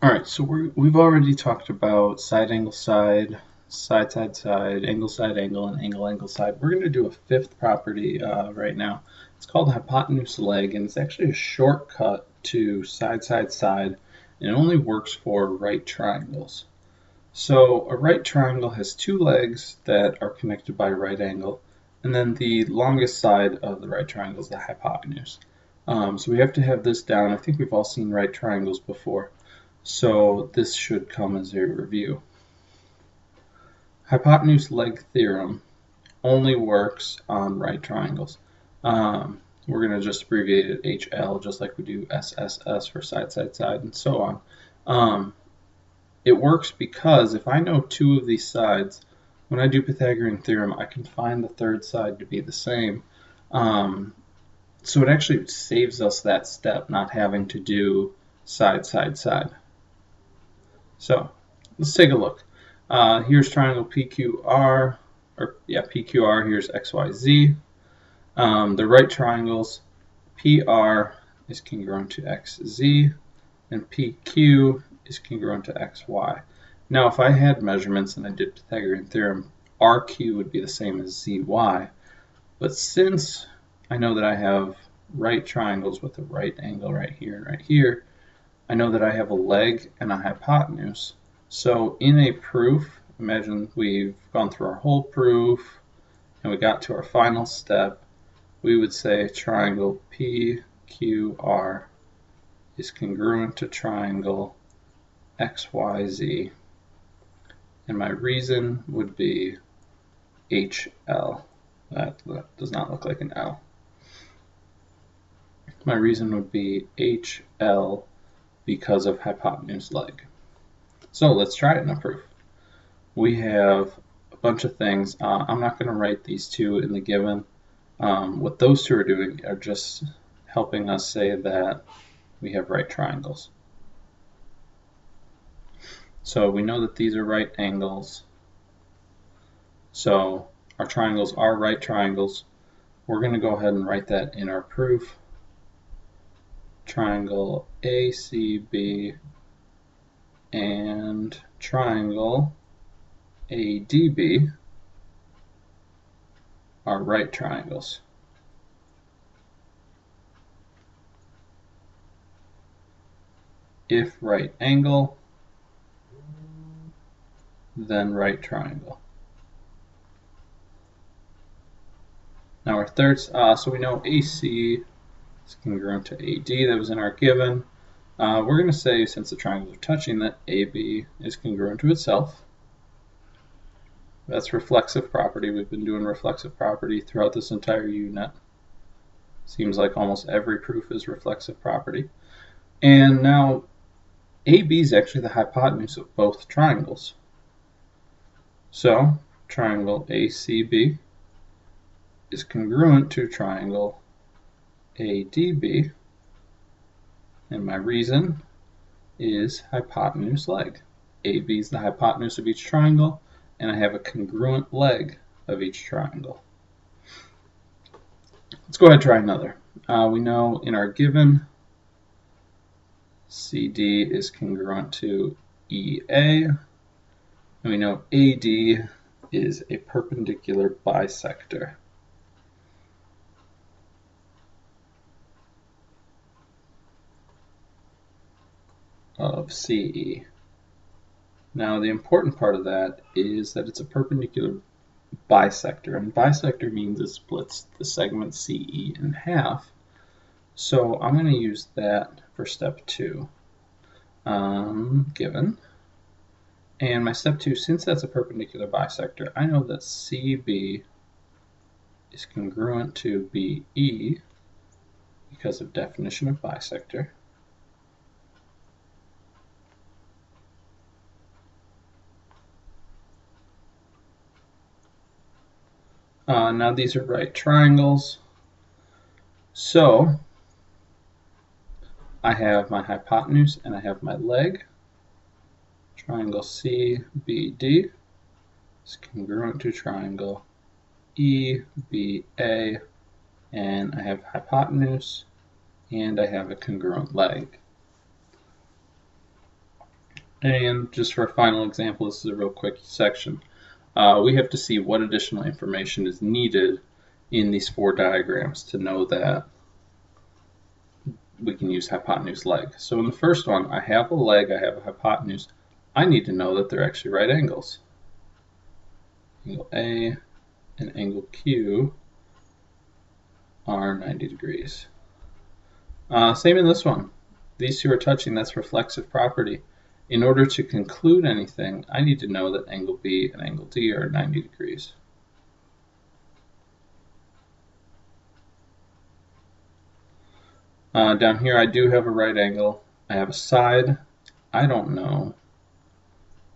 All right, so we've already talked about side angle side, side side side, angle, and angle side. We're going to do a fifth property right now. It's called hypotenuse leg, and it's actually a shortcut to side side side, and it only works for right triangles. So a right triangle has two legs that are connected by a right angle, and then the longest side of the right triangle is the hypotenuse. So we have to have this down. I think we've all seen right triangles before. So this should come as a review. Hypotenuse leg theorem only works on right triangles. We're going to just abbreviate it HL just like we do SSS for side, side, side, and so on. It works because if I know two of these sides, when I do Pythagorean theorem, I can find the third side to be the same. So it actually saves us that step, not having to do side, side, side. So let's take a look. Here's triangle PQR, PQR, here's XYZ. The right triangles, PR is congruent to XZ, and PQ is congruent to XY. Now, if I had measurements and I did Pythagorean theorem, RQ would be the same as ZY. But since I know that I have right triangles with a right angle right here and right here, I know that I have a leg and a hypotenuse. So in a proof, imagine we've gone through our whole proof and we got to our final step, we would say triangle PQR is congruent to triangle XYZ. And my reason would be HL. That does not look like an L. My reason would be HL because of hypotenuse leg. So let's try it in a proof. We have a bunch of things. I'm not going to write these two in the given. What those two are doing are just helping us say that we have right triangles. So we know that these are right angles. So our triangles are right triangles. We're going to go ahead and write that in our proof. Triangle ACB and triangle ADB are right triangles. If right angle, then right triangle. Now our third, so we know AC is congruent to AD, that was in our given. We're going to say, since the triangles are touching, that AB is congruent to itself. That's reflexive property. We've been doing reflexive property throughout this entire unit. Seems like almost every proof is reflexive property. And now AB is actually the hypotenuse of both triangles. So triangle ACB is congruent to triangle ADB, and my reason is hypotenuse leg. AB is the hypotenuse of each triangle, and I have a congruent leg of each triangle. Let's go ahead and try another. We know in our given, CD is congruent to EA, and we know AD is a perpendicular bisector of CE. Now the important part of that is that it's a perpendicular bisector, and bisector means it splits the segment CE in half. So I'm going to use that for step 2. Given. And my step 2, since that's a perpendicular bisector, I know that CB is congruent to BE because of definition of bisector. Now these are right triangles. So I have my hypotenuse and I have my leg. Triangle CBD is congruent to triangle EBA, and I have hypotenuse and I have a congruent leg. And just for a final example, this is a real quick section. We have to see what additional information is needed in these 4 diagrams to know that we can use hypotenuse leg. So in the first one, I have a leg, I have a hypotenuse. I need to know that they're actually right angles. Angle A and angle Q are 90 degrees. Same in this one. These 2 are touching, that's reflexive property. In order to conclude anything, I need to know that angle B and angle D are 90 degrees. Down here I do have a right angle. I have a side. I don't know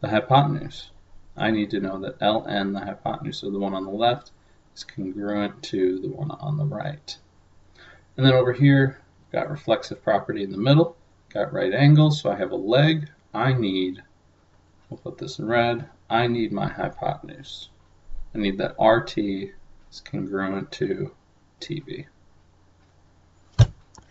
the hypotenuse. I need to know that LN, the hypotenuse of the one on the left, is congruent to the one on the right. And then over here, got reflexive property in the middle, got right angles, so I have a leg. We'll put this in red, I need my hypotenuse. I need that RT is congruent to TB.